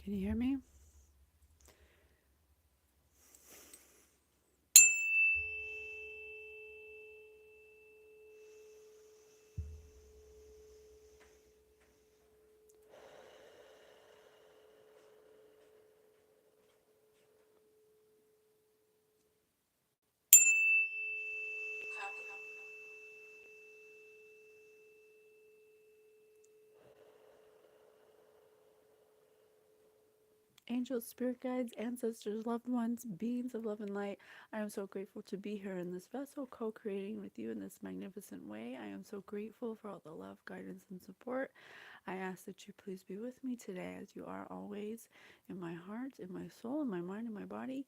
Can you hear me? Angels, spirit guides, ancestors, loved ones, beings of love and light, I am so grateful to be here in this vessel, co creating with you in this magnificent way. I am so grateful for all the love, guidance, and support. I ask that you please be with me today, as you are always, in my heart, in my soul, in my mind, in my body.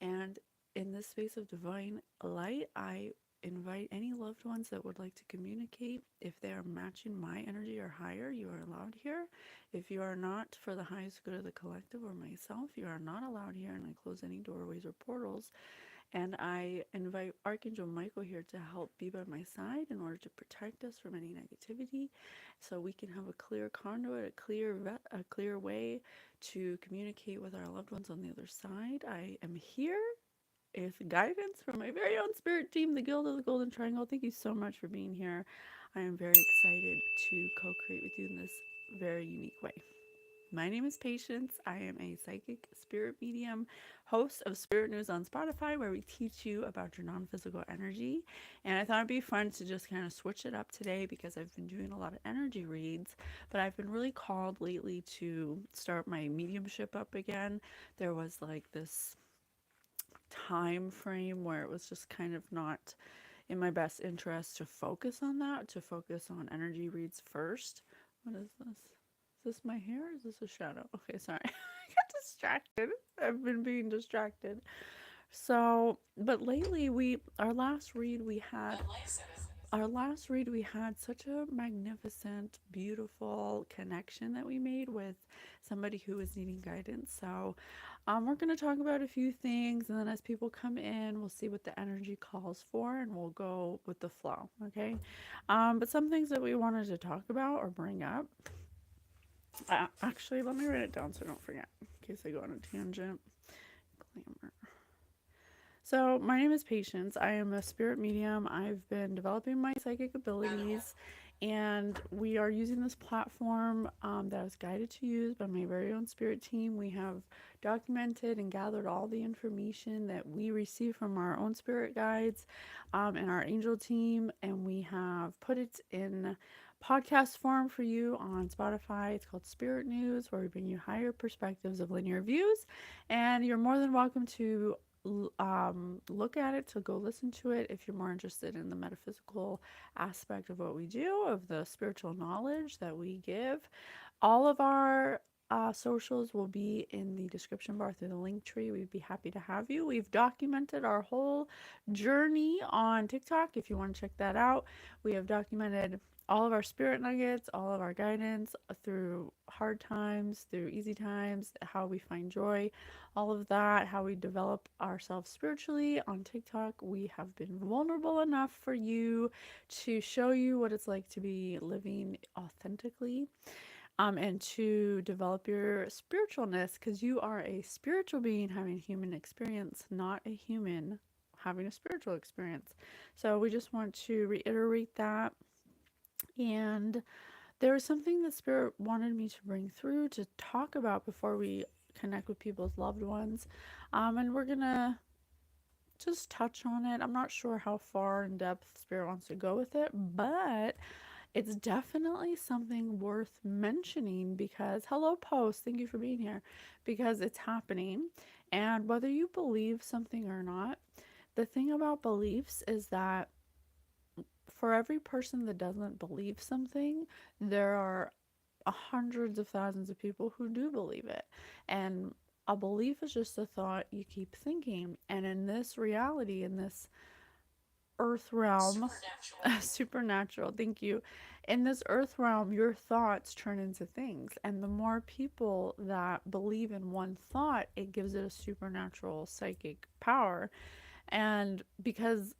And in this space of divine light, I invite any loved ones that would like to communicate. If they are matching my energy or higher, you are allowed here. If you are not, for the highest good of the collective or myself, you are not allowed here, and I close any doorways or portals. And I invite Archangel Michael here to help be by my side in order to protect us from any negativity, so we can have a clear conduit, a clear way to communicate with our loved ones on the other side. I am here with guidance from my very own spirit team, the Guild of the Golden Triangle. Thank you so much for being here. I am very excited to co-create with you in this very unique way. My name is Patience. I am a psychic spirit medium, host of Spirit News on Spotify, where we teach you about your non physical energy. And I thought it'd be fun to just kind of switch it up today because I've been doing a lot of energy reads, but I've been really called lately to start my mediumship up again. There was like this time frame where it was just kind of not in my best interest to focus on that, to focus on energy reads first. What is this? Is this my hair or is this a shadow? Okay, sorry. I got distracted. I've been being distracted. So, but lately our last read we had such a magnificent, beautiful connection that we made with somebody who was needing guidance. So, we're going to talk about a few things, and then as people come in, we'll see what the energy calls for, and we'll go with the flow. Okay. But some things that we wanted to talk about or bring up. Actually, let me write it down so I don't forget in case I go on a tangent. Glamour. So, my name is Patience. I am a spirit medium. I've been developing my psychic abilities, and we are using this platform that I was guided to use by my very own spirit team. We have documented and gathered all the information that we receive from our own spirit guides and our angel team, and we have put it in podcast form for you on Spotify. It's called Spirit News, where we bring you higher perspectives of linear views, and you're more than welcome to look at it, to go listen to it if you're more interested in the metaphysical aspect of what we do, of the spiritual knowledge that we give. All of our socials will be in the description bar through the link tree. We'd be happy to have you. We've documented our whole journey on TikTok. If you want to check that out, we have documented all of our spirit nuggets, all of our guidance through hard times, through easy times, how we find joy, all of that, how we develop ourselves spiritually on TikTok. We have been vulnerable enough for you to show you what it's like to be living authentically, and to develop your spiritualness, because you are a spiritual being having a human experience, not a human having a spiritual experience. So we just want to reiterate that. And there was something that Spirit wanted me to bring through to talk about before we connect with people's loved ones. And we're going to just touch on it. I'm not sure how far in depth Spirit wants to go with it, but it's definitely something worth mentioning because, hello, Post, thank you for being here, because it's happening. And whether you believe something or not, the thing about beliefs is that for every person that doesn't believe something, there are hundreds of thousands of people who do believe it. And a belief is just a thought you keep thinking. And in this reality, in this earth realm, supernatural, thank you. In this earth realm, your thoughts turn into things. And the more people that believe in one thought, it gives it a supernatural psychic power. And because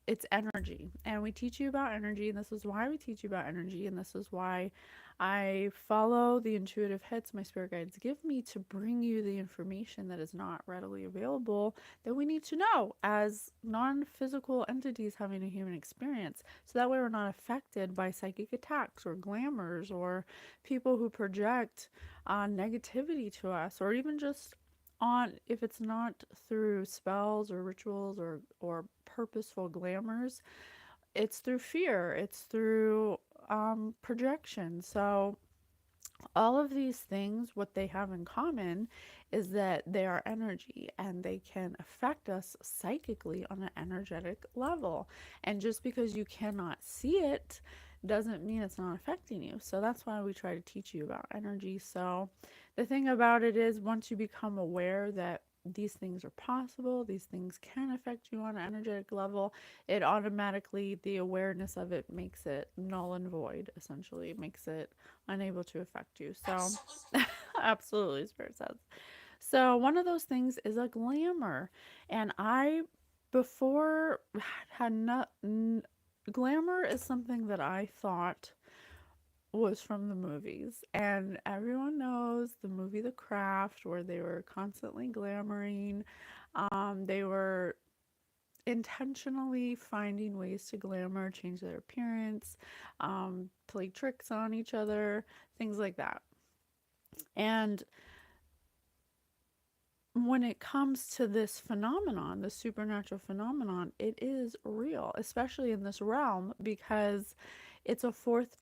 it's energy, and we teach you about energy, and this is why we teach you about energy, and this is why I follow the intuitive hits my spirit guides give me to bring you the information that is not readily available that we need to know as non-physical entities having a human experience, so that way we're not affected by psychic attacks or glamours or people who project negativity to us, or even just on, if it's not through spells or rituals or purposeful glamours, it's through fear, it's through projection. So all of these things, what they have in common is that they are energy and they can affect us psychically on an energetic level. And just because you cannot see it doesn't mean it's not affecting you. So that's why we try to teach you about energy. So the thing about it is, once you become aware that these things are possible, these things can affect you on an energetic level, it automatically, the awareness of it makes it null and void, essentially. It makes it unable to affect you. So, absolutely, Spirit says. So, one of those things is a glamour. And I, before, had not. Glamour is something that I thought was from the movies. And everyone knows the movie The Craft, where they were constantly glamoring. They were intentionally finding ways to glamour, change their appearance, play tricks on each other, things like that. And when it comes to this phenomenon, the supernatural phenomenon, it is real, especially in this realm, because it's a fourth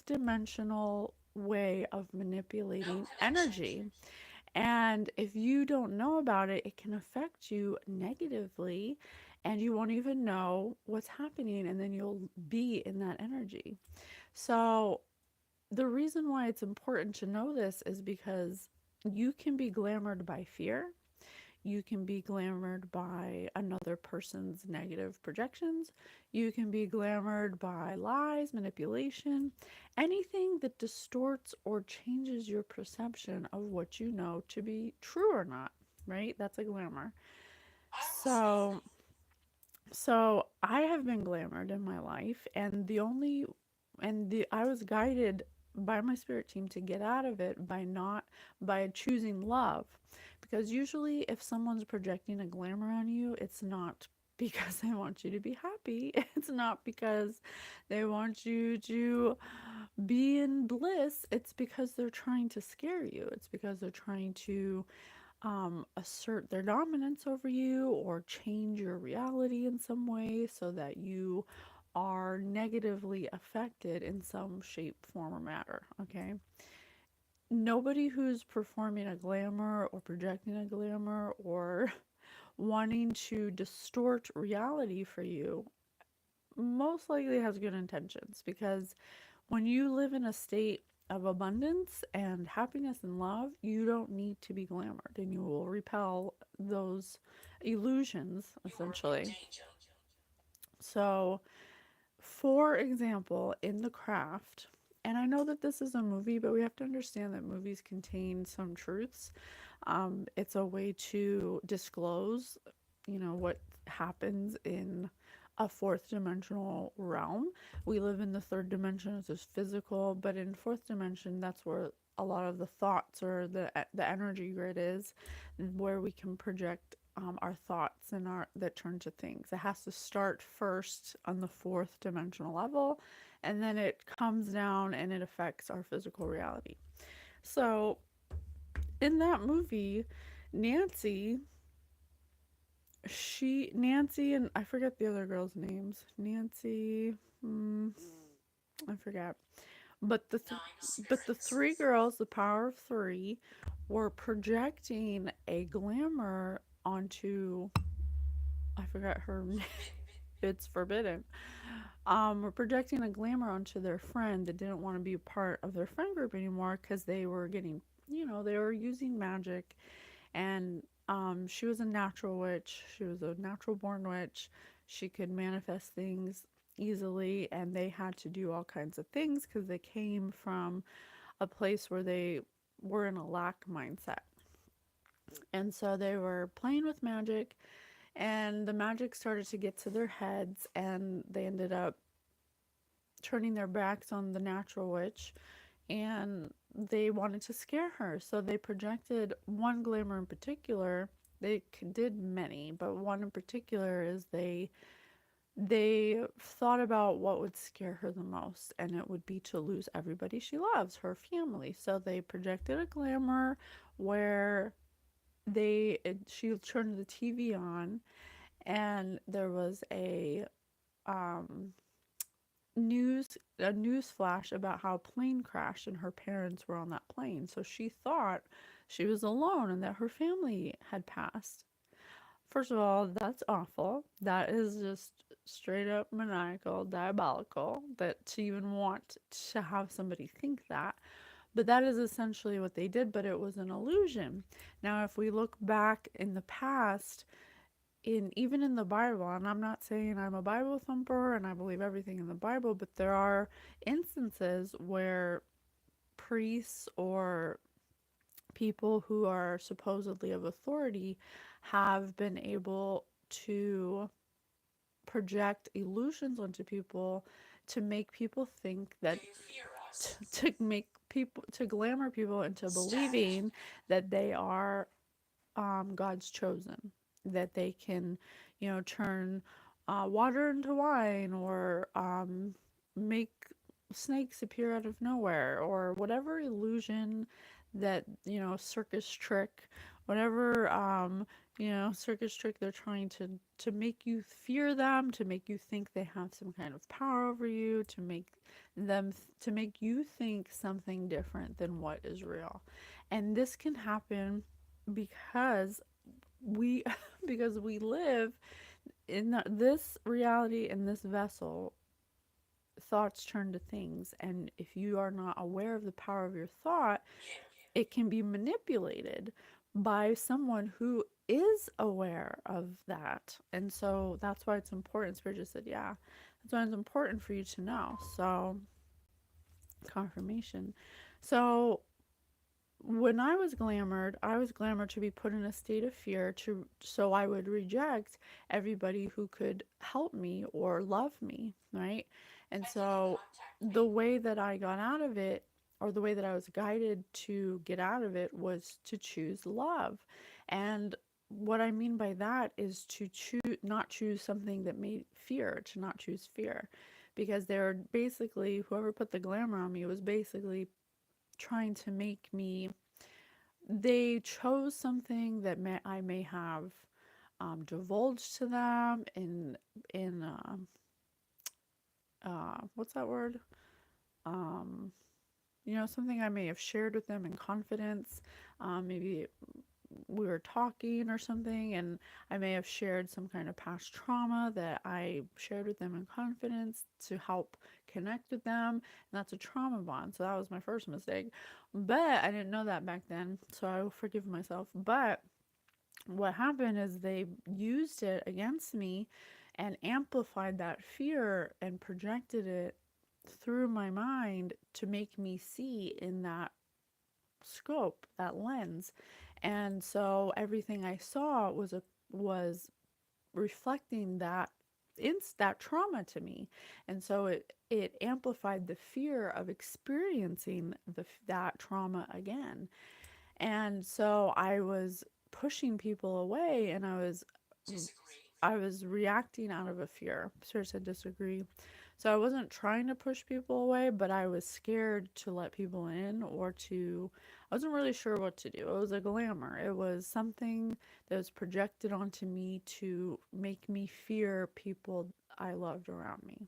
dimensional way of manipulating energy. And if you don't know about it, it can affect you negatively and you won't even know what's happening, and then you'll be in that energy. So, the reason why it's important to know this is because you can be glamored by fear. You can be glamored by another person's negative projections. You can be glamored by lies, manipulation, anything that distorts or changes your perception of what you know to be true or not, right? That's a glamour. So, so I have been glamored in my life, and I was guided by my spirit team to get out of it by choosing love. Because usually if someone's projecting a glamour on you, it's not because they want you to be happy. It's not because they want you to be in bliss. It's because they're trying to scare you. It's because they're trying to assert their dominance over you or change your reality in some way so that you are negatively affected in some shape, form, or matter. Okay. Nobody who's performing a glamour or projecting a glamour or wanting to distort reality for you most likely has good intentions, because when you live in a state of abundance and happiness and love, you don't need to be glamored and you will repel those illusions, essentially. So, for example, in The Craft, and I know that this is a movie, but we have to understand that movies contain some truths. It's a way to disclose, what happens in a fourth dimensional realm. We live in the third dimension, which is physical, but in fourth dimension, that's where a lot of the thoughts or the energy grid is, where we can project our thoughts and our that turn to things. It has to start first on the fourth dimensional level, and then it comes down and it affects our physical reality. So in that movie, Nancy, Nancy and I forget the other girls' names. Nancy, I forget. But the three girls, the power of three, were projecting a glamour onto, I forgot her name. It's forbidden. Were projecting a glamour onto their friend that didn't want to be a part of their friend group anymore because they were getting, they were using magic, and she was a natural witch. She was a natural born witch. She could manifest things easily, and they had to do all kinds of things because they came from a place where they were in a lack mindset. And so they were playing with magic, And the magic started to get to their heads, and they ended up turning their backs on the natural witch, and they wanted to scare her. So they projected one glamour in particular. They did many, but one in particular is they thought about what would scare her the most, and it would be to lose everybody she loves, her family. So they projected a glamour where she turned the TV on, and there was um a news flash about how a plane crashed and her parents were on that plane. So she thought she was alone and that her family had passed. First of all, that's awful. That is just straight up maniacal, diabolical, that to even want to have somebody think that. But that is essentially what they did, but it was an illusion. Now, if we look back in the past, even in the Bible, and I'm not saying I'm a Bible thumper and I believe everything in the Bible, but there are instances where priests or people who are supposedly of authority have been able to project illusions onto people to make people think that to make people to glamour people into believing that they are God's chosen, that they can, turn water into wine, or make snakes appear out of nowhere, or whatever illusion that, circus trick, whatever, circus trick they're trying to make you fear them, to make you think they have some kind of power over you, to make you think something different than what is real. And this can happen because we because we live in this reality, in this vessel. Thoughts turn to things, and if you are not aware of the power of your thought, it can be manipulated by someone who is aware of that. And so that's why it's important. Spirit just said, yeah, that's why it's important for you to know. So confirmation. So when I was glamored to be put in a state of fear, so I would reject everybody who could help me or love me, right? And so the way that I got out of it, or the way that I was guided to get out of it, was to choose love. And what I mean by that is to not choose something that made fear, to not choose fear. Because they're basically, whoever put the glamour on me was basically trying to make me, they chose something that I may have divulged to them in what's that word? Um, something I may have shared with them in confidence. Maybe we were talking or something, and I may have shared some kind of past trauma that I shared with them in confidence to help connect with them. And that's a trauma bond. So that was my first mistake. But I didn't know that back then. So I will forgive myself. But what happened is they used it against me and amplified that fear and projected it through my mind to make me see in that scope, that lens. And so everything I saw was reflecting that trauma to me. And so it amplified the fear of experiencing that trauma again. And so I was pushing people away, and I was reacting out of a fear. Sir said disagree. So I wasn't trying to push people away, but I was scared to let people in, I wasn't really sure what to do. It was a glamour. It was something that was projected onto me to make me fear people I loved around me.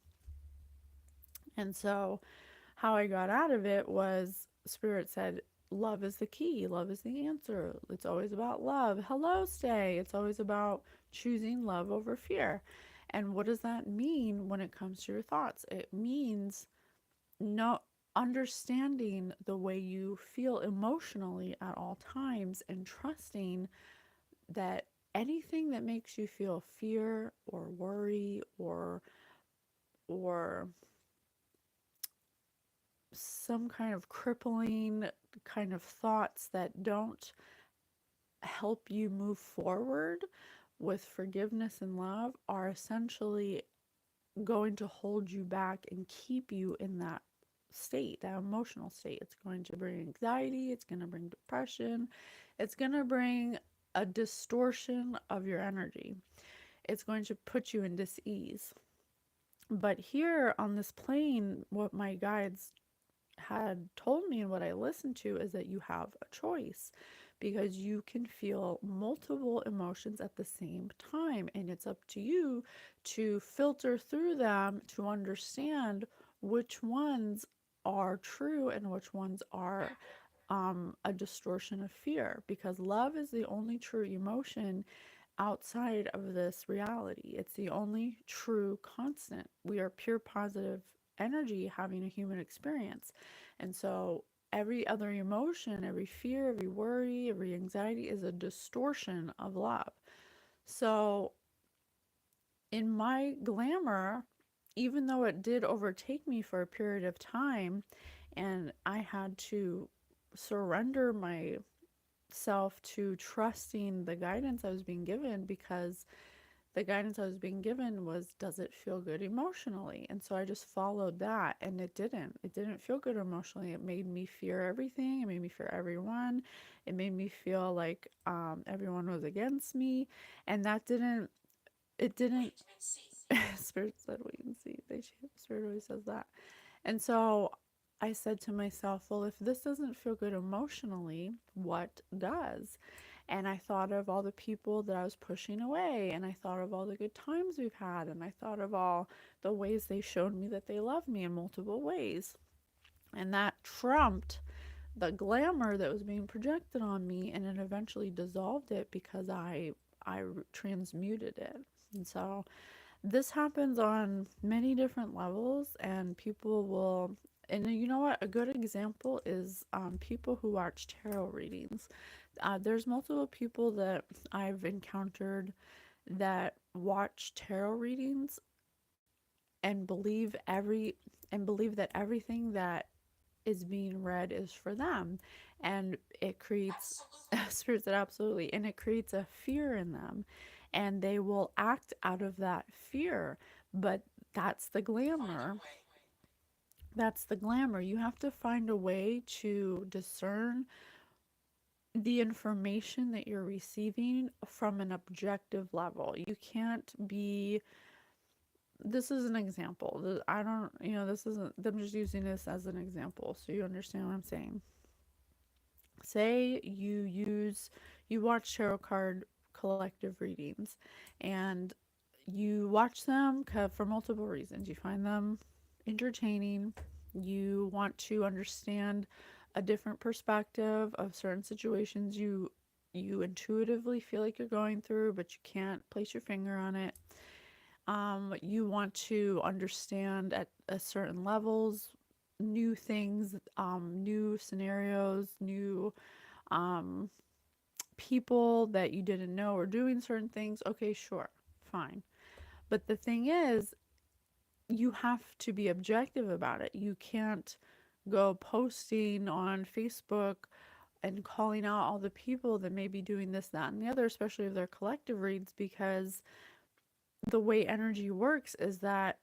And so how I got out of it was, Spirit said, love is the key. Love is the answer. It's always about love. Hello, stay. It's always about choosing love over fear. And what does that mean when it comes to your thoughts? It means no understanding the way you feel emotionally at all times, and trusting that anything that makes you feel fear or worry or some kind of crippling kind of thoughts that don't help you move forward, with forgiveness and love are essentially going to hold you back and keep you in that state, that emotional state. It's going to bring anxiety, it's going to bring depression, it's going to bring a distortion of your energy. It's going to put you in dis-ease. But here on this plane, what my guides had told me and what I listened to is that you have a choice because you can feel multiple emotions at the same time, and it's up to you to filter through them to understand which ones are true and which ones are a distortion of fear, because love is the only true emotion outside of this reality. It's the only true constant. We are pure positive energy having a human experience. And so every other emotion, every fear, every worry, every anxiety is a distortion of love. So in my glamour, even though it did overtake me for a period of time and I had to surrender myself to trusting the guidance I was being given, because the guidance I was being given was, does it feel good emotionally? And so I just followed that, and it didn't. It didn't feel good emotionally. It made me fear everything. It made me fear everyone. It made me feel like everyone was against me. And that didn't, it didn't, Spirit said, wait and see. Spirit always says that. And so I said to myself, well, if this doesn't feel good emotionally, what does? And I thought of all the people that I was pushing away, and I thought of all the good times we've had, and I thought of all the ways they showed me that they love me in multiple ways. And that trumped the glamour that was being projected on me, and it eventually dissolved it because I transmuted it. And so this happens on many different levels, and people will, and you know what, a good example is people who watch tarot readings. There's multiple people that I've encountered that watch tarot readings and believe that everything that is being read is for them, and it creates spirits that absolutely, and it creates a fear in them, and they will act out of that fear. But that's the glamour. That's the glamour. You have to find a way to discern the information that you're receiving from an objective level. You can't be, this is an example. I don't, this isn't, I'm just using this as an example so you understand what I'm saying. Say you watch tarot card collective readings, and you watch them for multiple reasons. You find them entertaining. You want to understand a different perspective of certain situations you intuitively feel like you're going through, but you can't place your finger on it. You want to understand at a certain levels new things, new scenarios, new people that you didn't know are doing certain things. Okay, sure, fine. But the thing is, you have to be objective about it. You can't go posting on Facebook and calling out all the people that may be doing this, that, and the other, especially if they're collective reads, because the way energy works is that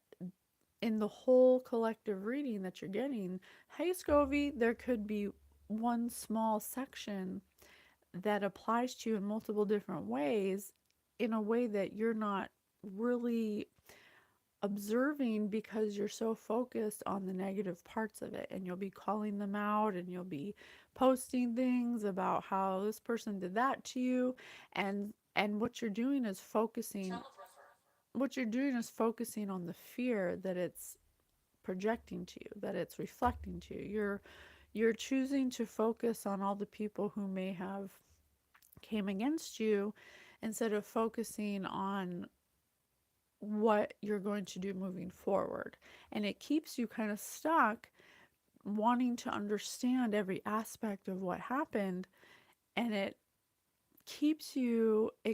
in the whole collective reading that you're getting, hey Scovy, there could be one small section that applies to you in multiple different ways, in a way that you're not really observing because you're so focused on the negative parts of it, and you'll be calling them out, and you'll be posting things about how this person did that to you, and what you're doing is focusing on the fear that it's projecting to you, that it's reflecting to you. You're choosing to focus on all the people who may have came against you instead of focusing on what you're going to do moving forward. And it keeps you kind of stuck wanting to understand every aspect of what happened, and it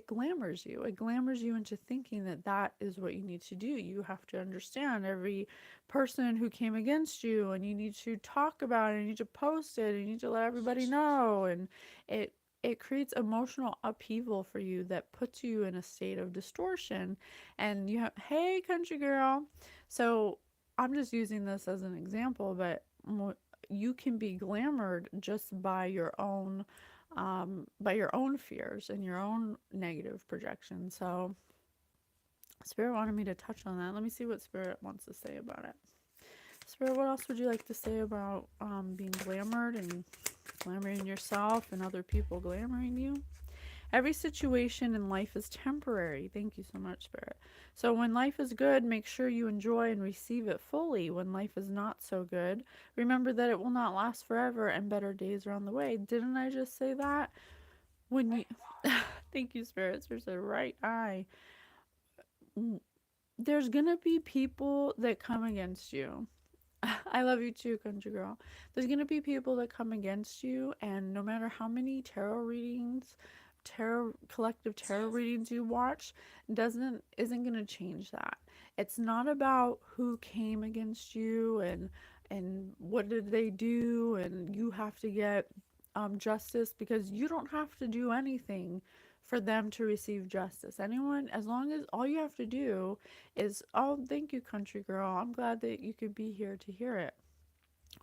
glamours you. It glamours you into thinking that that is what you need to do. You have to understand every person who came against you, and you need to talk about it, and you need to post it, and you need to let everybody know. And it creates emotional upheaval for you that puts you in a state of distortion. And you have, hey, country girl. So I'm just using this as an example, but you can be glamored just by your own fears and your own negative projection. So Spirit wanted me to touch on that. Let me see what Spirit wants to say about it. Spirit, what else would you like to say about being glamored and glamoring yourself and other people glamoring you? Every situation in life is temporary. Thank you so much, Spirit. So when life is good, make sure you enjoy and receive it fully. When life is not so good, remember that it will not last forever and better days are on the way. Didn't I just say that? When you Thank you, Spirit. Spirit said, right eye. There's gonna be people that come against you. I love you too, country girl. There's gonna be people that come against you, and no matter how many collective tarot readings you watch, isn't gonna change that. It's not about who came against you and what did they do, and you have to get justice, because you don't have to do anything for them to receive justice. Anyone, as long as all you have to do is, oh, thank you, country girl. I'm glad that you could be here to hear it.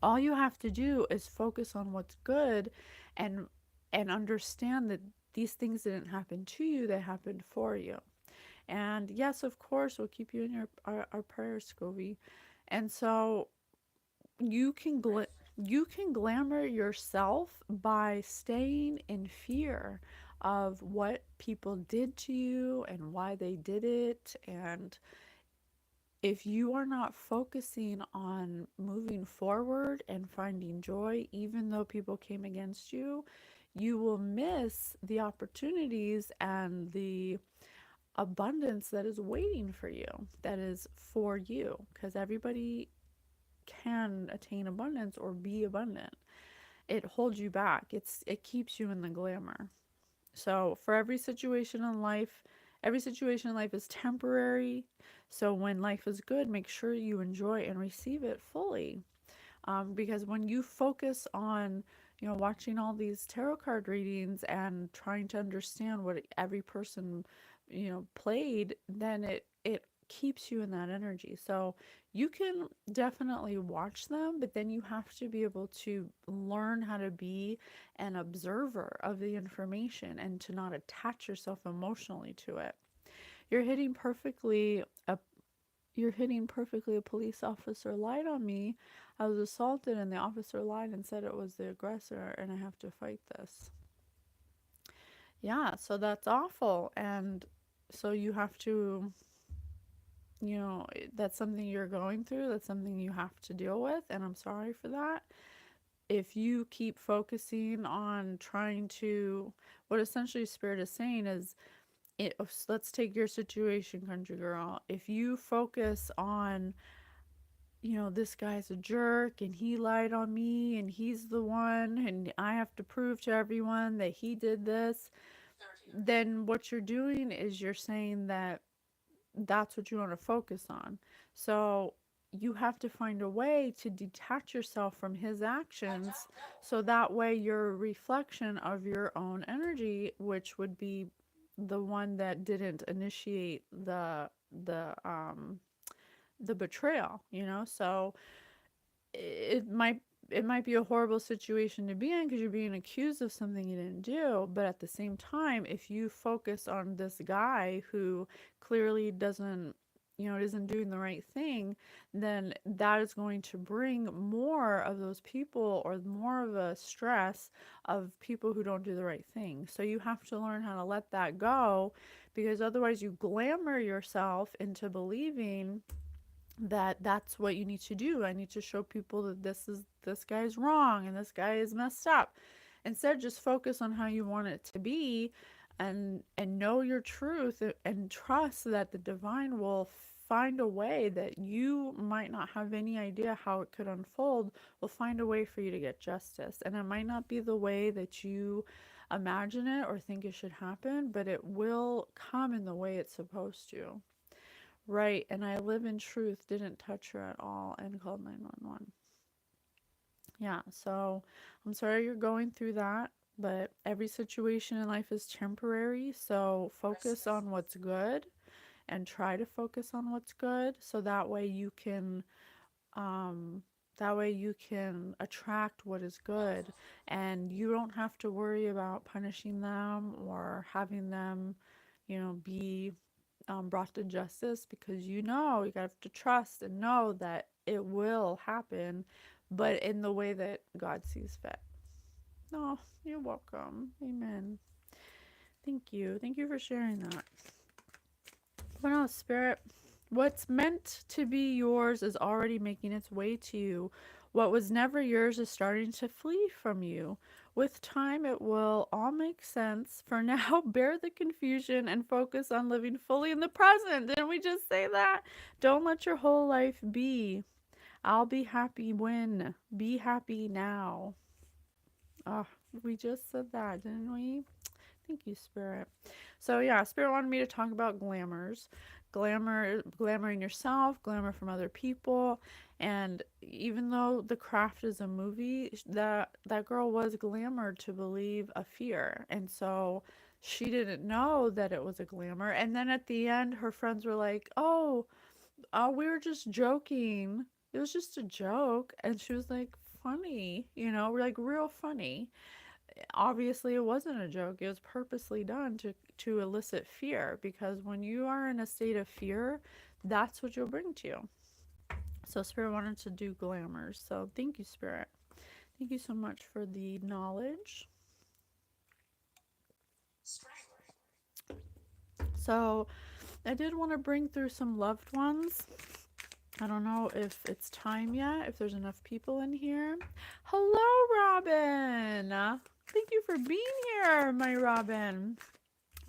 All you have to do is focus on what's good and understand that these things didn't happen to you, they happened for you. And yes, of course, we'll keep you in our prayers, Scovie. And so you can you can glamour yourself by staying in fear of what people did to you and why they did it. And if you are not focusing on moving forward and finding joy, even though people came against you, you will miss the opportunities and the abundance that is waiting for you, that is for you, because everybody can attain abundance or be abundant. It holds you back. It keeps you in the glamour. So for every situation in life is temporary. So when life is good, make sure you enjoy and receive it fully. Because when you focus on, watching all these tarot card readings and trying to understand what every person, played, then it keeps you in that energy. So you can definitely watch them, but then you have to be able to learn how to be an observer of the information and to not attach yourself emotionally to it. You're hitting perfectly a you're hitting perfectly. A police officer lied on me. I was assaulted and the officer lied and said it was the aggressor and I have to fight this. Yeah, so that's awful. And so you have to, that's something you're going through. That's something you have to deal with. And I'm sorry for that. If you keep focusing on trying to, what essentially Spirit is saying is, let's take your situation, country girl. If you focus on, this guy's a jerk and he lied on me and he's the one and I have to prove to everyone that he did this, then what you're doing is you're saying that that's what you want to focus on. So you have to find a way to detach yourself from his actions, so that way you're a reflection of your own energy, which would be the one that didn't initiate the betrayal, So it might it might be a horrible situation to be in because you're being accused of something you didn't do, but at the same time, if you focus on this guy who clearly isn't doing the right thing, then that is going to bring more of those people, or more of a stress of people who don't do the right thing. So you have to learn how to let that go, because otherwise you glamour yourself into believing that that's what you need to do. I need to show people that this guy's wrong and this guy is messed up. Instead, just focus on how you want it to be, and know your truth, and trust that the divine will find a way that you might not have any idea how it could unfold, will find a way for you to get justice. And it might not be the way that you imagine it or think it should happen, but it will come in the way it's supposed to. Right, and I live in truth, didn't touch her at all, and called 911. Yeah, so I'm sorry you're going through that. but every situation in life is temporary. So focus on what's good and try to focus on what's good so um that way you can attract what is good, and you don't have to worry about punishing them or having them, be brought to justice, because you have to trust and know that it will happen, but in the way that God sees fit. No, you're welcome. Amen. Thank you. Thank you for sharing that. What else, Spirit? What's meant to be yours is already making its way to you. What was never yours is starting to flee from you. With time, it will all make sense. For now, bear the confusion and focus on living fully in the present. Didn't we just say that? Don't let your whole life be. I'll be happy when. Be happy now. Oh, we just said that, didn't we? Thank you, Spirit. So yeah, Spirit wanted me to talk about glamours. Glamoring yourself, glamour from other people. And even though The Craft is a movie, that girl was glamored to believe a fear. And so she didn't know that it was a glamour. And then at the end, her friends were like, oh, we were just joking. It was just a joke. And she was like, funny, we're like real funny. Obviously it wasn't a joke. It was purposely done to elicit fear, because when you are in a state of fear, that's what you'll bring to you. So Spirit wanted to do glamours. So thank you, Spirit. Thank you so much for the knowledge. So I did want to bring through some loved ones. I don't know if it's time yet, if there's enough people in here. Hello, Robin. Thank you for being here, my Robin.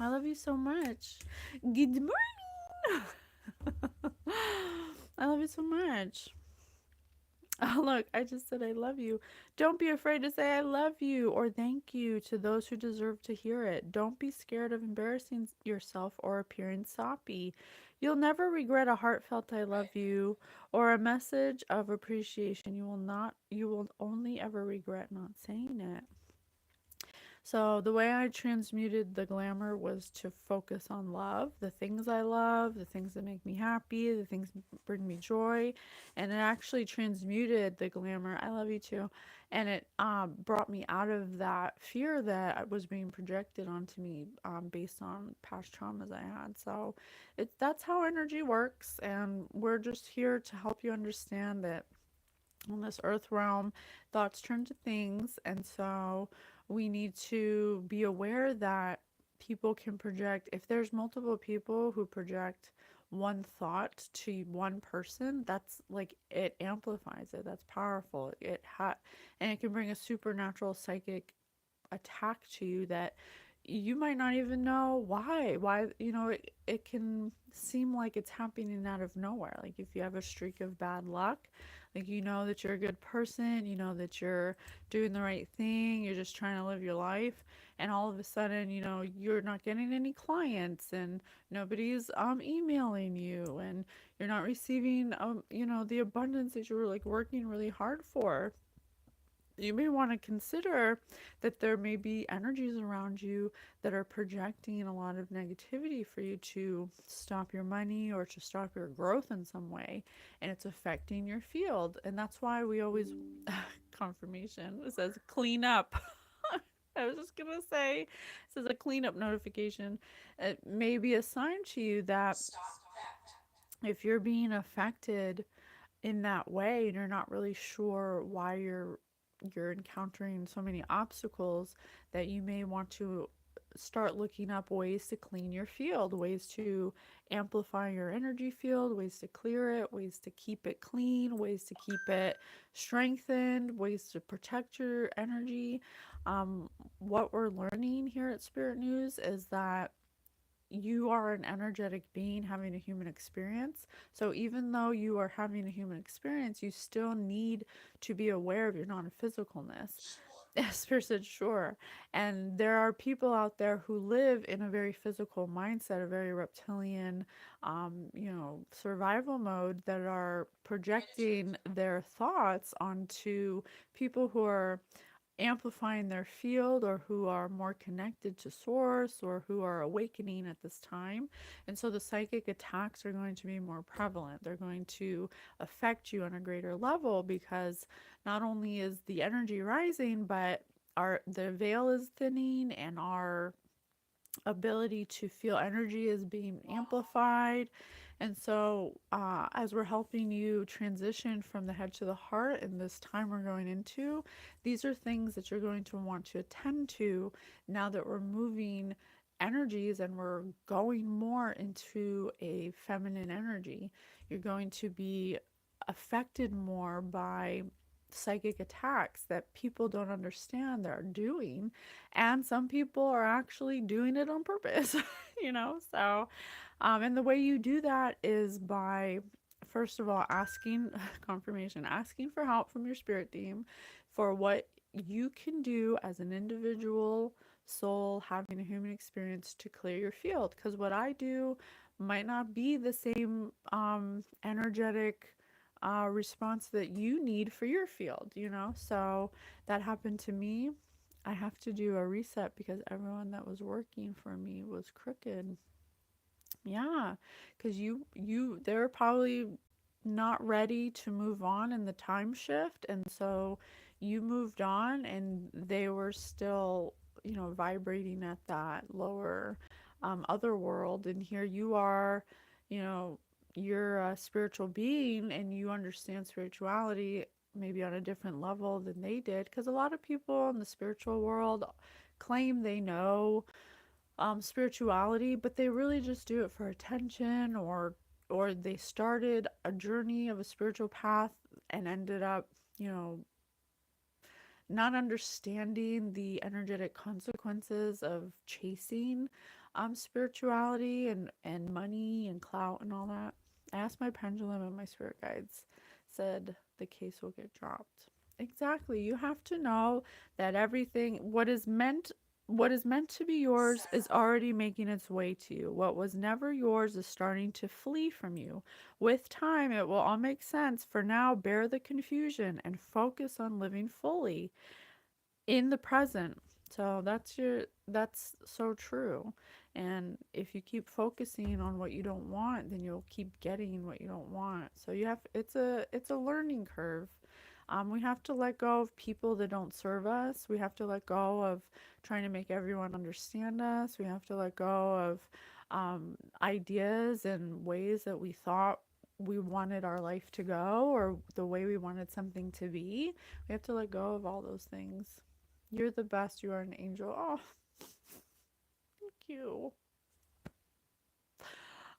I love you so much. Good morning. I love you so much. Oh, look, I just said I love you. Don't be afraid to say I love you or thank you to those who deserve to hear it. Don't be scared of embarrassing yourself or appearing soppy. You'll never regret a heartfelt I love you or a message of appreciation. You will only ever regret not saying it. So the way I transmuted the glamour was to focus on love, the things I love, the things that make me happy, the things that bring me joy, and it actually transmuted the glamour. I love you too, and it brought me out of that fear that was being projected onto me based on past traumas I had. So that's how energy works, and we're just here to help you understand that on this earth realm, thoughts turn to things, and so we need to be aware that people can project. If there's multiple people who project one thought to one person, that's like it amplifies it. That's powerful. And it can bring a supernatural psychic attack to you that you might not even know why it can seem like it's happening out of nowhere. Like if you have a streak of bad luck, like that you're a good person, that you're doing the right thing, you're just trying to live your life, and all of a sudden you're not getting any clients, and nobody's emailing you, and you're not receiving the abundance that you were like working really hard for. You may want to consider that there may be energies around you that are projecting a lot of negativity for you to stop your money or to stop your growth in some way, and it's affecting your field. And that's why we always confirmation, it says clean up. I was just gonna say, it says a cleanup notification. It may be a sign to you that if you're being affected in that way and you're not really sure why you're encountering so many obstacles, that you may want to start looking up ways to clean your field, ways to amplify your energy field, ways to clear it, ways to keep it clean, ways to keep it strengthened, ways to protect your energy. What we're learning here at Spirit News is that you are an energetic being having a human experience. So even though you are having a human experience, you still need to be aware of your non-physicalness. Spirit said, sure. And there are people out there who live in a very physical mindset, a very reptilian, survival mode, that are projecting their thoughts onto people who are amplifying their field, or who are more connected to source, or who are awakening at this time. And so the psychic attacks are going to be more prevalent. They're going to affect you on a greater level, because not only is the energy rising, but the veil is thinning, and our ability to feel energy is being amplified. And so, as we're helping you transition from the head to the heart in this time we're going into, these are things that you're going to want to attend to now that we're moving energies and we're going more into a feminine energy. You're going to be affected more by psychic attacks that people don't understand they're doing, and some people are actually doing it on purpose. So and the way you do that is by, first of all, asking confirmation, asking for help from your spirit team for what you can do as an individual soul having a human experience to clear your field. Because what I do might not be the same energetic response that you need for your field. So that happened to me. I have to do a reset because everyone that was working for me was crooked. Yeah, because they're probably not ready to move on in the time shift, and so you moved on, and they were still, vibrating at that lower, other world, and here you are, you know, you're a spiritual being, and you understand spirituality maybe on a different level than they did, because a lot of people in the spiritual world claim they know spirituality, but they really just do it for attention, or they started a journey of a spiritual path and ended up, you know, not understanding the energetic consequences of chasing spirituality and money and clout and all that. I asked my pendulum, and my spirit guides said the case will get dropped. Exactly. You have to know that everything, what is meant to be yours is already making its way to you. What was never yours is starting to flee from you. With time, it will all make sense. For now, bear the confusion and focus on living fully in the present. So that's so true. And if you keep focusing on what you don't want, then you'll keep getting what you don't want. So it's a learning curve. We have to let go of people that don't serve us. We have to let go of trying to make everyone understand us. We have to let go of ideas and ways that we thought we wanted our life to go, or the way we wanted something to be. We have to let go of all those things. You're the best. You are an angel. Oh, thank you.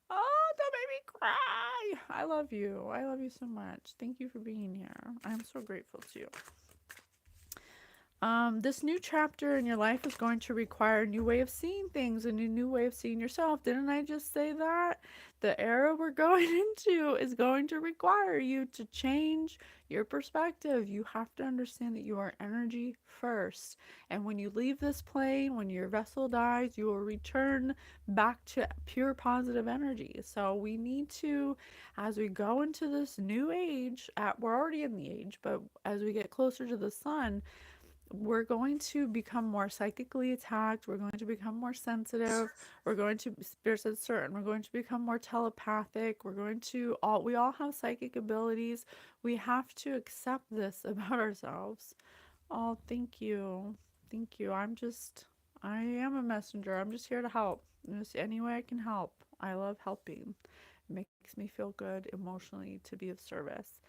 Oh, don't make me cry. I love you. I love you so much. Thank you for being here. I'm so grateful to you. This new chapter in your life is going to require a new way of seeing things and a new way of seeing yourself. Didn't I just say that? The era we're going into is going to require you to change your perspective. You have to understand that you are energy first. And when you leave this plane, when your vessel dies, you will return back to pure positive energy. So we need to, as we go into this new age, we're already in the age, but as we get closer to the sun, we're going to become more psychically attacked. We're going to become more sensitive. We're going to, Spirit said certain, we're going to become more telepathic. We all have psychic abilities. We have to accept this about ourselves. Oh, thank you. Thank you. I am a messenger. I'm just here to help. Just any way I can help. I love helping. It makes me feel good emotionally to be of service.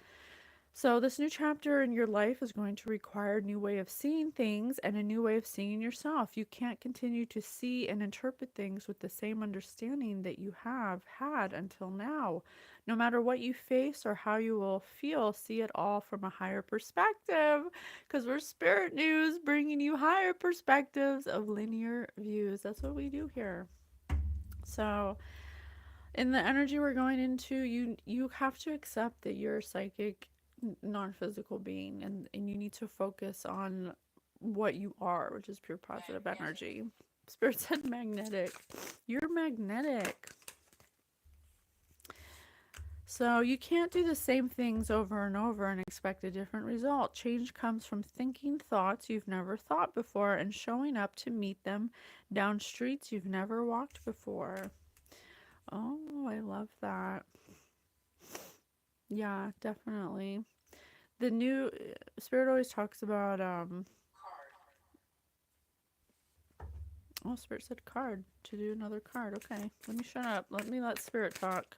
So this new chapter in your life is going to require a new way of seeing things and a new way of seeing yourself. You can't continue to see and interpret things with the same understanding that you have had until now. No matter what you face or how you will feel, see it all from a higher perspective, because we're Spirit News, bringing you higher perspectives of linear views. That's what we do here. So in the energy we're going into, you have to accept that you're a psychic non-physical being, and you need to focus on what you are, which is pure positive energy. Spirit said magnetic. You're magnetic. So you can't do the same things over and over and expect a different result. Change comes from thinking thoughts you've never thought before and showing up to meet them down streets you've never walked before. Oh, I love that. Yeah, definitely. The new Spirit always talks about oh, Spirit said card to do another card. Okay, let me shut up. Let Spirit talk.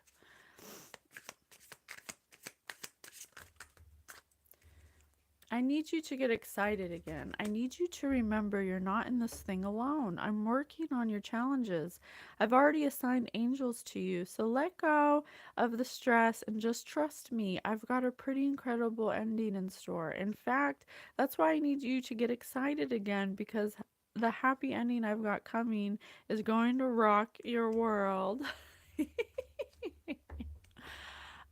I need you to get excited again. I need you to remember you're not in this thing alone. I'm working on your challenges. I've already assigned angels to you, so let go of the stress and just trust me. I've got a pretty incredible ending in store. In fact, that's why I need you to get excited again, because the happy ending I've got coming is going to rock your world.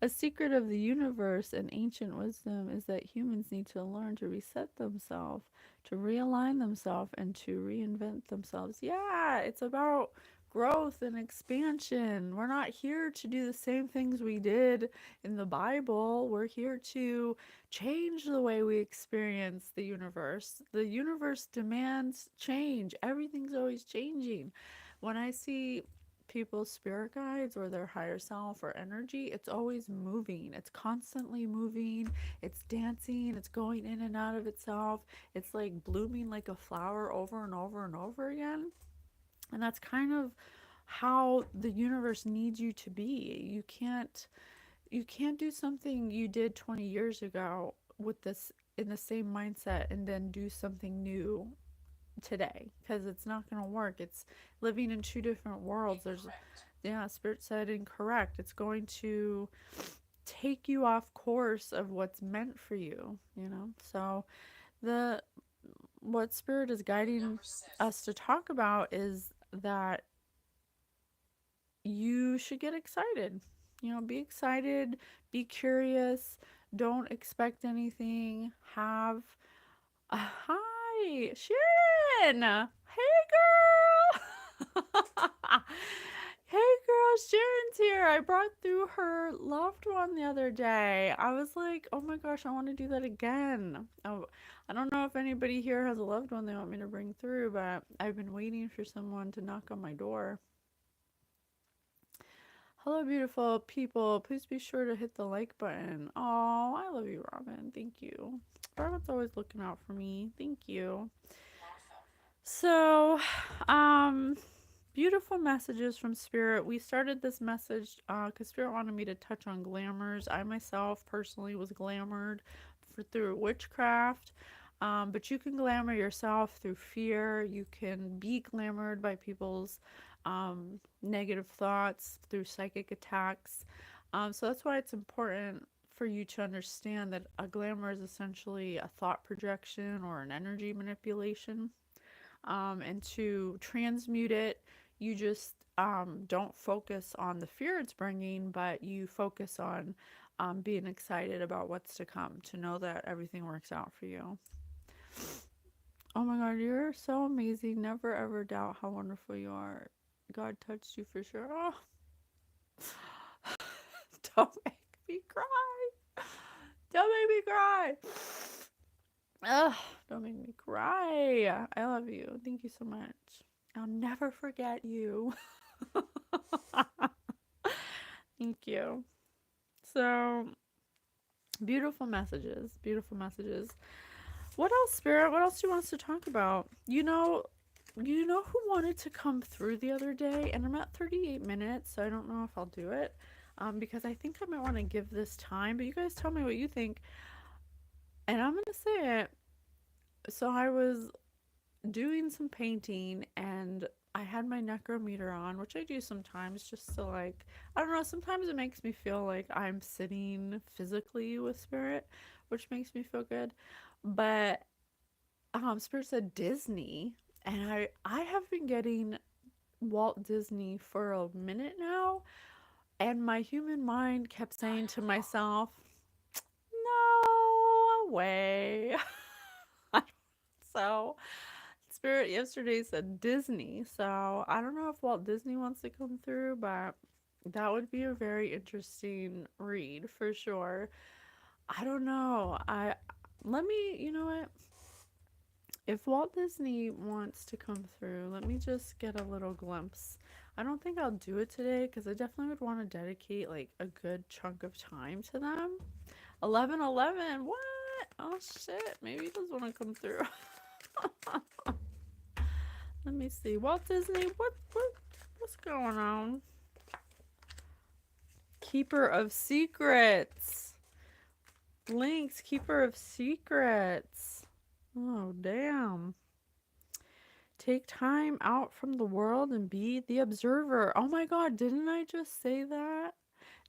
A secret of the universe and ancient wisdom is that humans need to learn to reset themselves, to realign themselves, and to reinvent themselves. Yeah, it's about growth and expansion. We're not here to do the same things we did in the Bible. We're here to change the way we experience the universe. The universe demands change, everything's always changing. When I see people's spirit guides or their higher self or energy, it's always moving. It's constantly moving. It's dancing. It's going in and out of itself. It's like blooming like a flower over and over and over again. And that's kind of how the universe needs you to be. You can't do something you did 20 years ago with this in the same mindset and then do something new today, because it's not going to work. It's living in two different worlds. There's, yeah, Spirit said incorrect. It's going to take you off course of what's meant for you, you know? So the what Spirit is guiding us to talk about is that you should get excited. You know, be excited, be curious, don't expect anything. Have hi, Sharon. Hey, girl. Hey, girl. Sharon's here. I brought through her loved one the other day. I was like, oh my gosh, I want to do that again. Oh, I don't know if anybody here has a loved one they want me to bring through, but I've been waiting for someone to knock on my door. Hello, beautiful people. Please be sure to hit the like button. Oh, I love you, Robin. Thank you. Robin's always looking out for me. Thank you. So, um, beautiful messages from Spirit. We started this message because Spirit wanted me to touch on glamours. I myself personally was glamored through witchcraft. But you can glamour yourself through fear. You can be glamored by people's negative thoughts, through psychic attacks. So that's why it's important for you to understand that a glamour is essentially a thought projection or an energy manipulation. And to transmute it, you just don't focus on the fear it's bringing, but you focus on being excited about what's to come, to know that everything works out for you. Oh my God, you're so amazing. Never ever doubt how wonderful you are. God touched you for sure. Oh, don't make me cry. Don't make me cry. Ugh, don't make me cry. I love you. Thank you so much. I'll never forget you. Thank you. So, beautiful messages. Beautiful messages. What else, Spirit? What else do you want us to talk about? Who wanted to come through the other day? And I'm at 38 minutes, so I don't know if I'll do it. Because I think I might want to give this time, but you guys tell me what you think. And I'm going to say it. So I was doing some painting and I had my necrometer on, which I do sometimes just to like, I don't know, sometimes it makes me feel like I'm sitting physically with Spirit, which makes me feel good. But Spirit said Disney, and I have been getting Walt Disney for a minute now, and my human mind kept saying to myself, no way. So Spirit yesterday said Disney, so I don't know if Walt Disney wants to come through, but That would be a very interesting read for sure. I don't know. Let me, you know what? If Walt Disney wants to come through, let me just get a little glimpse. I don't think I'll do it today because I definitely would want to dedicate like a good chunk of time to them. 11:11. What? Oh shit. Maybe he does want to come through. Let me see. Walt Disney, what's going on? Keeper of Secrets. Link's Keeper of Secrets. Oh, damn. Take time out from the world and be the observer. Oh my god, didn't I just say that?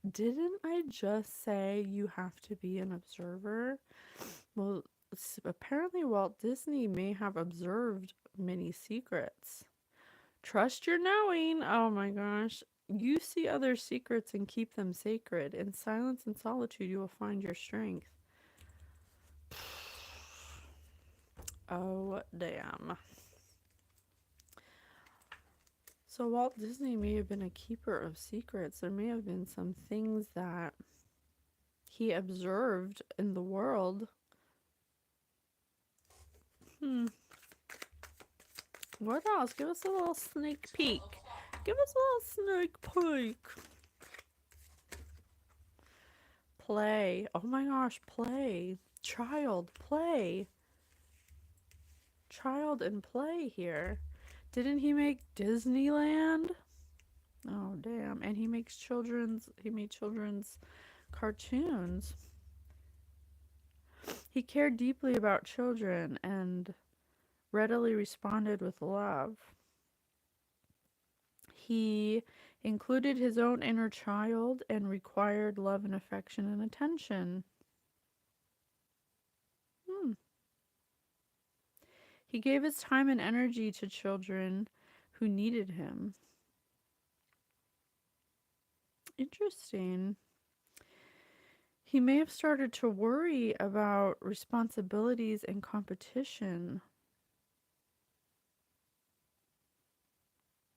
Didn't I just say you have to be an observer? Well, apparently Walt Disney may have observed many secrets. Trust your knowing. Oh my gosh. You see other secrets and keep them sacred. In silence and solitude, you will find your strength. Oh, damn. So Walt Disney may have been a keeper of secrets. There may have been some things that he observed in the world. What else? Give us a little sneak peek. Give us a little sneak peek. Play. Oh my gosh, play. Child, play. Child and play here. Didn't he make Disneyland? Oh damn. And he made children's cartoons. He cared deeply about children and readily responded with love. He included his own inner child and required love and affection and attention. He gave his time and energy to children who needed him. Interesting. He may have started to worry about responsibilities and competition.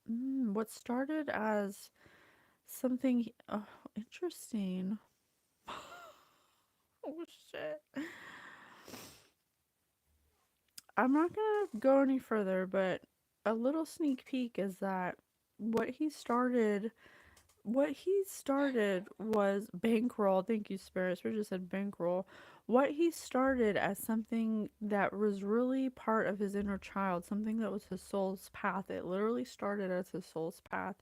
What started as something... Oh, interesting. Oh, shit. I'm not going to go any further, but a little sneak peek is that what he started was bankroll. Thank you, Spirit. Spirit just said bankroll. What he started as something that was really part of his inner child, something that was his soul's path. It literally started as his soul's path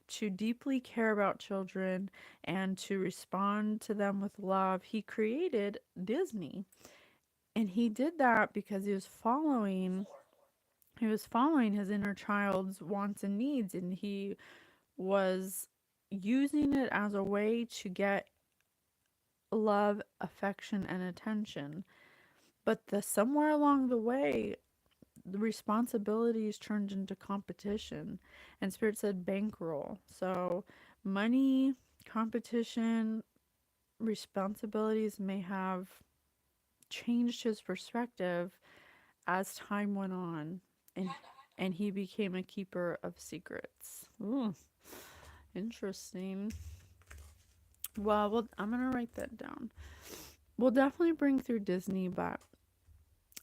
to deeply care about children and to respond to them with love. He created Disney. And he did that because he was following his inner child's wants and needs, and he was using it as a way to get love, affection, and attention. But somewhere along the way, the responsibilities turned into competition, and Spirit said bankroll. So money, competition, responsibilities may have changed his perspective as time went on, and he became a keeper of secrets. Ooh, interesting. Well, I'm gonna write that down. We'll definitely bring through Disney, but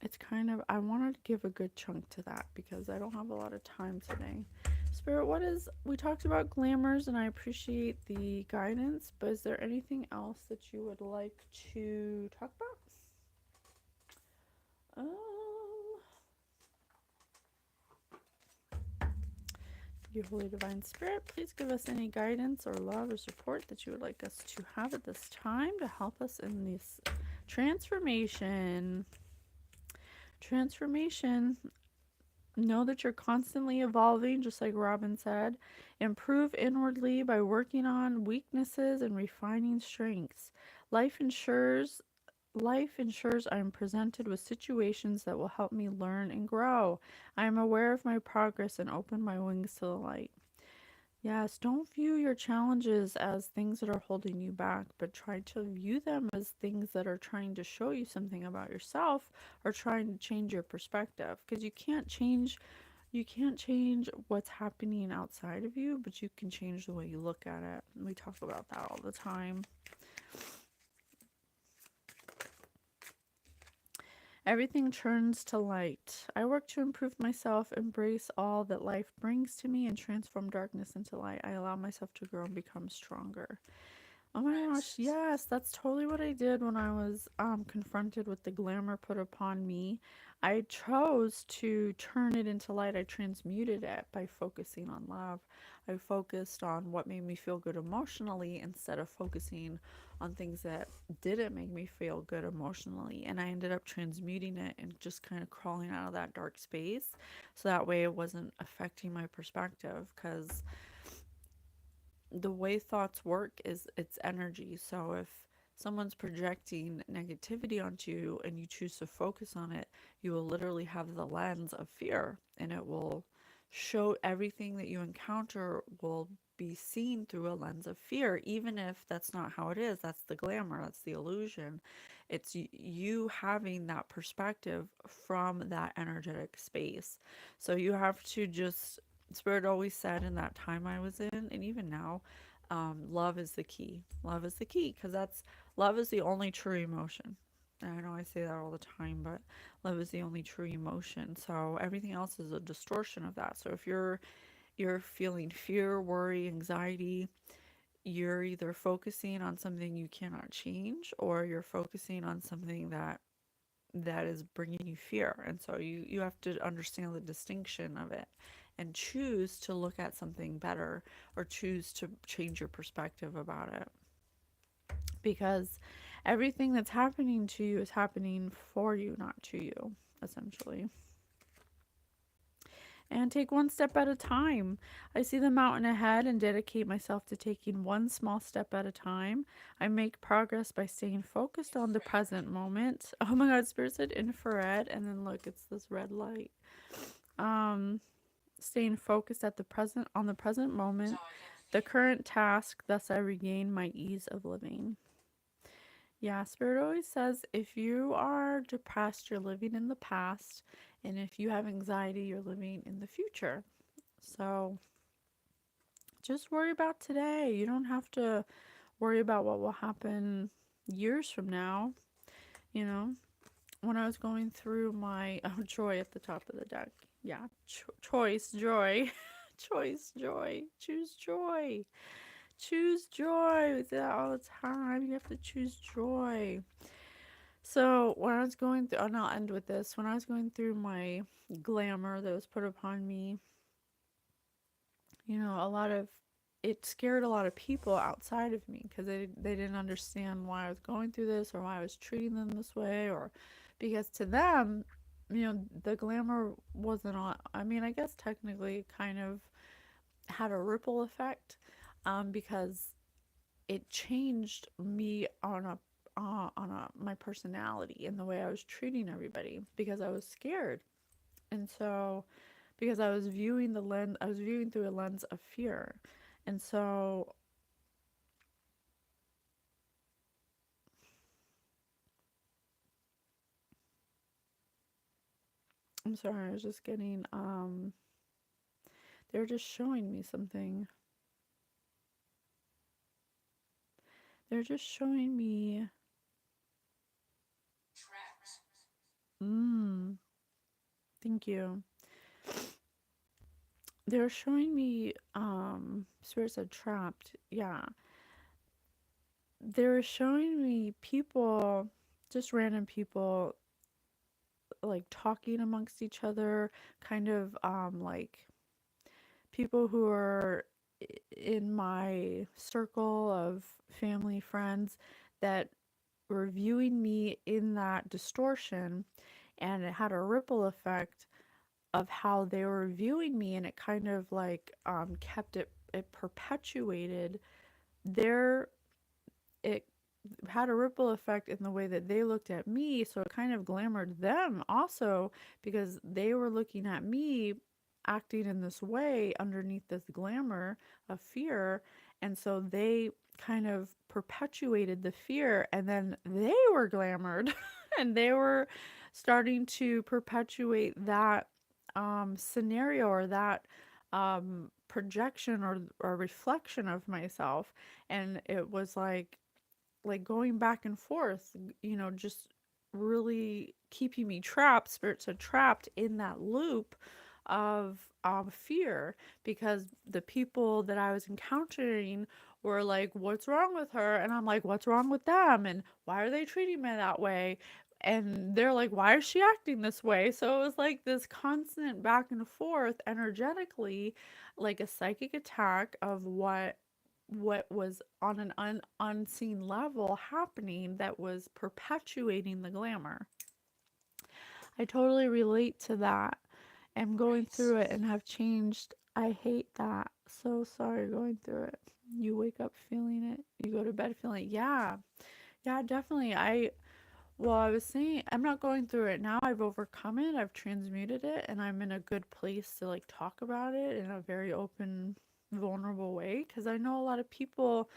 it's kind of, I want to give a good chunk to that because I don't have a lot of time today. Spirit, we talked about glamours and I appreciate the guidance, but is there anything else that you would like to talk about? You Holy Divine Spirit, please give us any guidance or love or support that you would like us to have at this time to help us in this transformation. Know that you're constantly evolving, just like Robin said. Improve inwardly by working on weaknesses and refining strengths. Life ensures I am presented with situations that will help me learn and grow. I am aware of my progress and open my wings to the light. Yes, don't view your challenges as things that are holding you back, but try to view them as things that are trying to show you something about yourself or trying to change your perspective, because you can't change You can't change what's happening outside of you, but you can change the way you look at it. We talk about that all the time. Everything turns to light. I work to improve myself, embrace all that life brings to me, and transform darkness into light. I allow myself to grow and become stronger. Oh my gosh, yes, that's totally what I did when I was confronted with the glamour put upon me. I chose to turn it into light. I transmuted it by focusing on love. I focused on what made me feel good emotionally instead of focusing on things that didn't make me feel good emotionally. And I ended up transmuting it and just kind of crawling out of that dark space. So that way it wasn't affecting my perspective, because the way thoughts work is it's energy. So if someone's projecting negativity onto you and you choose to focus on it, you will literally have the lens of fear, and it will show everything that you encounter will be seen through a lens of fear, even if that's not how it is. That's the glamour, that's the illusion. It's you having that perspective from that energetic space. So you have to just, Spirit always said in that time I was in, and even now, love is the key. Love is the key, because love is the only true emotion. And I know I say that all the time, but love is the only true emotion. So everything else is a distortion of that. So if you're feeling fear, worry, anxiety, you're either focusing on something you cannot change, or you're focusing on something that is bringing you fear. And so you have to understand the distinction of it and choose to look at something better, or choose to change your perspective about it, because everything that's happening to you is happening for you, not to you, essentially. And take one step at a time. I see the mountain ahead and dedicate myself to taking one small step at a time. I make progress by staying focused on the present moment. Oh my God, Spirit said infrared, and then look, it's this red light. Um, Staying focused at the present on the present moment, the current task, thus I regain my ease of living. Yeah, Spirit always says if you are depressed, you're living in the past, and if you have anxiety, you're living in the future. So just worry about today. You don't have to worry about what will happen years from now. You know, when I was going through my joy at the top of the deck. Yeah, choice, joy. Choice, joy. Choose joy. Choose joy. We say that all the time. You have to choose joy. So when I was going through, and I'll end with this. When I was going through my glamour that was put upon me, a lot of it scared a lot of people outside of me, because they didn't understand why I was going through this, or why I was treating them this way, or because to them, the glamour wasn't on. I mean, I guess technically it kind of had a ripple effect, because it changed me on my personality and the way I was treating everybody, because I was scared. And so because I was viewing through a lens of fear. And so I'm sorry, I was just getting they're just showing me something. They're just showing me mm, thank you. They're showing me spirits are trapped. Yeah. They're showing me people, just random people, like talking amongst each other, kind of like people who are in my circle of family, friends, that were viewing me in that distortion, and it had a ripple effect of how they were viewing me, and it kind of like kept it perpetuated their it had a ripple effect in the way that they looked at me. So it kind of glamored them also, because they were looking at me acting in this way underneath this glamour of fear. And so they kind of perpetuated the fear, and then they were glamored and they were starting to perpetuate that scenario or that projection or reflection of myself. And it was like going back and forth, just really keeping me trapped, spirits are trapped in that loop of fear, because the people that I was encountering were like, what's wrong with her? And I'm like, what's wrong with them? And why are they treating me that way? And they're like, why is she acting this way? So it was like this constant back and forth energetically, like a psychic attack of what was on an unseen level happening that was perpetuating the glamour. I totally relate to that. I'm going through it and have changed. I hate that. So sorry going through it. You wake up feeling it. You go to bed feeling it. Yeah. Yeah, definitely. I was saying, I'm not going through it now. I've overcome it. I've transmuted it, and I'm in a good place to like talk about it in a very open, vulnerable way, because I know a lot of people,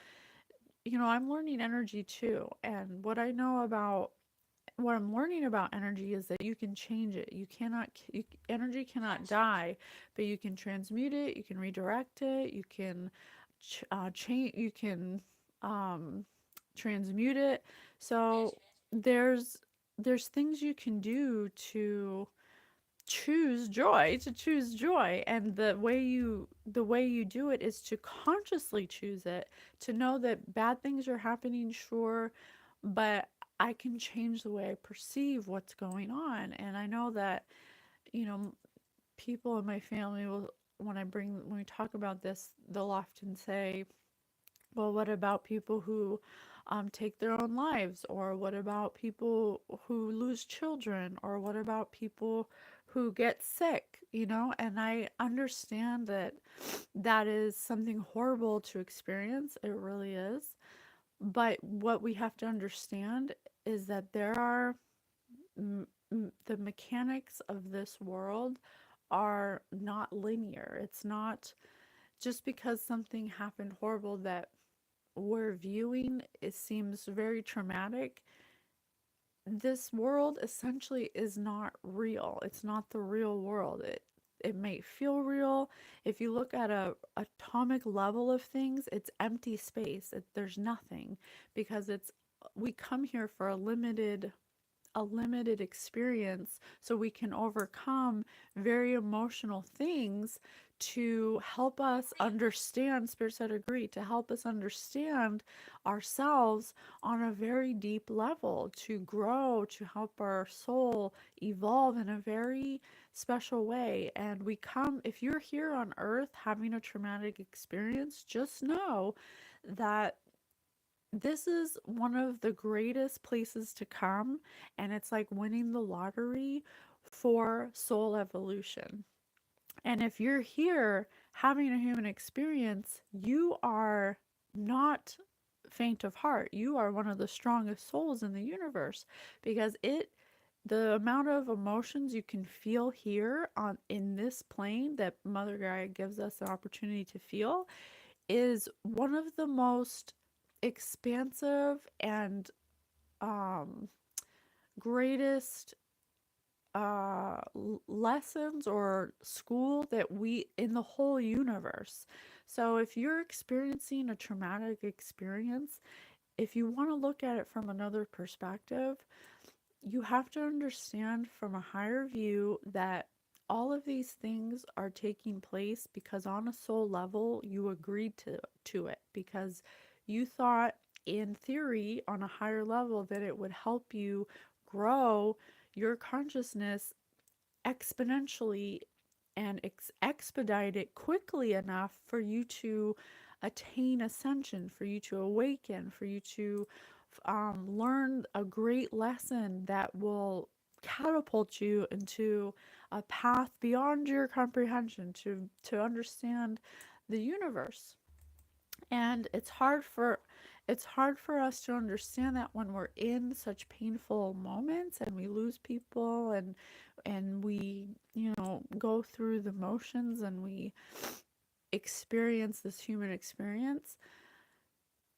I'm learning energy too. And what I'm learning about energy is that you can change it. You cannot, energy cannot die, but you can transmute it, you can redirect it, you can change, you can um, transmute it. So there's there's things you can do to choose joy, and the way you do it is to consciously choose it, to know that bad things are happening, sure, but I can change the way I perceive what's going on. And I know that, you know people in my family will, when we talk about this, they'll often say, well, what about people who take their own lives? Or what about people who lose children? Or what about people who get sick? And I understand that that is something horrible to experience. It really is. But what we have to understand is that there are the mechanics of this world are not linear. It's not just because something happened horrible that we're viewing, it seems very traumatic. This world essentially is not real. It's not the real world. It may feel real. If you look at a atomic level of things, it's empty space. There's nothing, because we come here for a limited experience, so we can overcome very emotional things to help us understand, spirits that agree, to help us understand ourselves on a very deep level, to grow, to help our soul evolve in a very special way. And if you're here on earth having a traumatic experience, just know that this is one of the greatest places to come, and it's like winning the lottery for soul evolution. And if you're here having a human experience, you are not faint of heart. You are one of the strongest souls in the universe, because the amount of emotions you can feel here on in this plane that Mother Gaia gives us an opportunity to feel is one of the most expansive and um, greatest lessons or school that we in the whole universe. So if you're experiencing a traumatic experience, if you want to look at it from another perspective, you have to understand from a higher view that all of these things are taking place because on a soul level you agreed to it, because you thought in theory on a higher level that it would help you grow your consciousness exponentially and expedite it quickly enough for you to attain ascension, for you to awaken, for you to learn a great lesson that will catapult you into a path beyond your comprehension, to understand the universe. And it's hard for us to understand that when we're in such painful moments and we lose people, and we go through the motions, and we experience this human experience.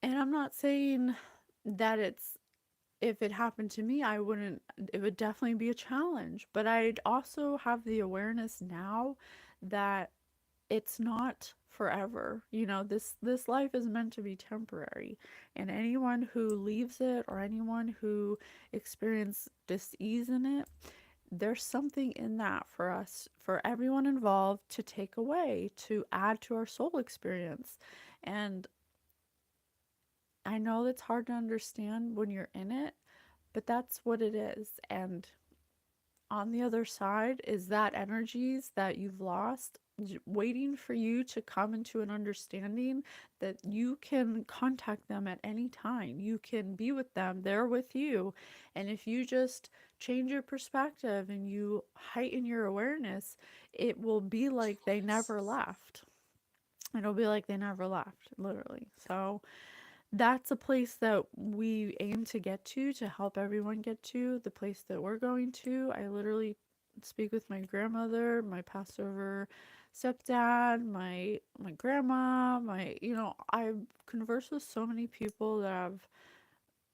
And I'm not saying that it's if it happened to me, I wouldn't, it would definitely be a challenge. But I'd also have the awareness now that it's not forever. This life is meant to be temporary. And anyone who leaves it, or anyone who experiences dis-ease in it, there's something in that for us, for everyone involved, to take away, to add to our soul experience. And I know that's hard to understand when you're in it, but that's what it is. And on the other side is that energies that you've lost, waiting for you to come into an understanding that you can contact them at any time. You can be with them, they're with you. And if you just change your perspective and you heighten your awareness, it will be like they never left. It'll be like they never left, literally. So that's a place that we aim to help everyone get to, the place that we're going to. I literally speak with my grandmother, my Passover stepdad, my grandma, I've conversed with so many people that have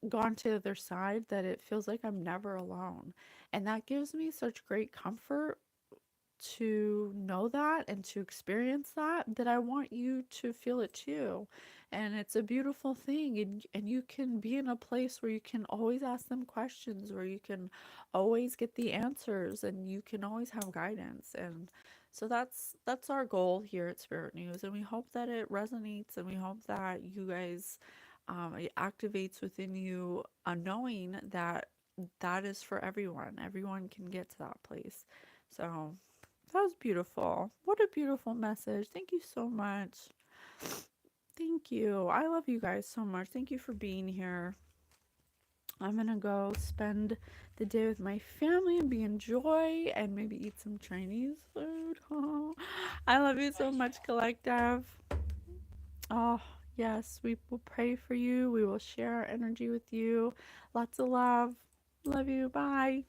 gone to the other side that it feels like I'm never alone. And that gives me such great comfort to know that and to experience that I want you to feel it too. And it's a beautiful thing, and you can be in a place where you can always ask them questions, where you can always get the answers, and you can always have guidance. And so that's our goal here at Spirit News, and we hope that it resonates, and we hope that you guys, it activates within you a knowing that that is for everyone. Everyone can get to that place. So that was beautiful. What a beautiful message. Thank you so much. Thank you. I love you guys so much. Thank you for being here. I'm gonna go spend the day with my family and be in joy and maybe eat some Chinese food. I love you so much, Collective. Oh, yes, we will pray for you. We will share our energy with you. Lots of love. Love you. Bye.